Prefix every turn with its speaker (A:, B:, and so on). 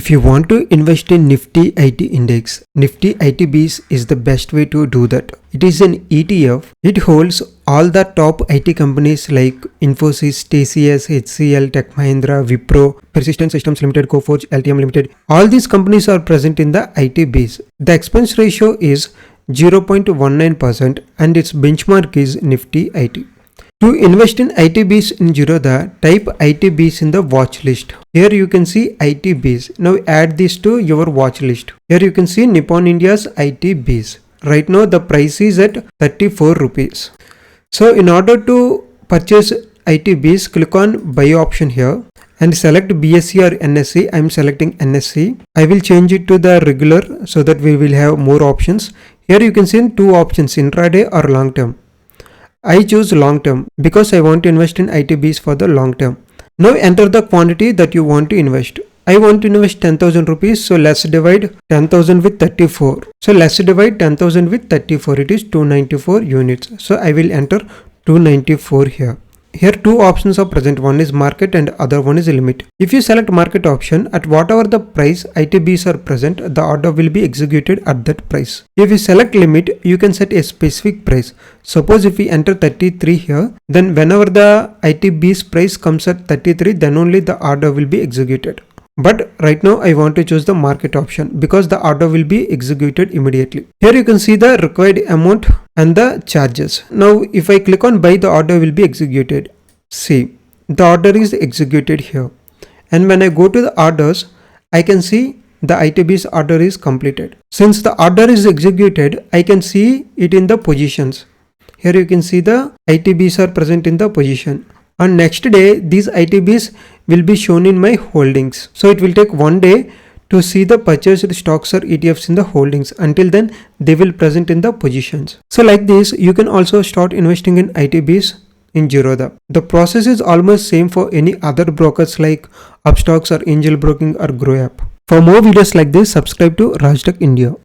A: If you want to invest in Nifty IT index, Nifty ITBs is the best way to do that. It is an ETF. It holds all the top IT companies like Infosys, TCS, HCL, Tech Mahindra, Wipro, Persistent Systems Limited, Coforge, LTM Limited. All these companies are present in the ITBs. The expense ratio is 0.19% and its benchmark is Nifty IT. To invest in ITBs in Zerodha, type ITBs in the watch list. Here you can see ITBs. Now add this to your watch list. Here you can see Nippon India's ITBs. Right now the price is at 34 rupees. So in order to purchase ITBs, click on buy option here and select BSE or NSE. I am selecting NSE. I will change it to the regular so that we will have more options. Here you can see two options, intraday or long term. I choose long term because I want to invest in ITBs for the long term. Now enter the quantity that you want to invest. I want to invest 10,000 rupees. So let's divide 10,000 with 34. So let's divide 10,000 with 34. It is 294 units. So I will enter 294 here. Here two options are present. One is market and other one is limit. If you select market option, at whatever the price ITBs are present, the order will be executed at that price. If you select limit, you can set a specific price. Suppose if we enter 33 here, then whenever the ITBs price comes at 33, then only the order will be executed. But right now I want to choose the market option because the order will be executed immediately. Here you can see the required amount and the charges. Now if I click on buy, the order will be executed. See, the order is executed here. And when I go to the orders, I can see the ITB's order is completed. Since the order is executed, I can see it in the positions. Here you can see the ITBs are present in the position. On next day, these ITBs will be shown in my holdings. So it will take one day to see the purchased stocks or ETFs in the holdings. Until then, they will present in the positions. So like this, you can also start investing in ITBs in Zerodha. The process is almost same for any other brokers like Upstocks or Angel Broking or Grow App. For more videos like this, subscribe to Rajtech India.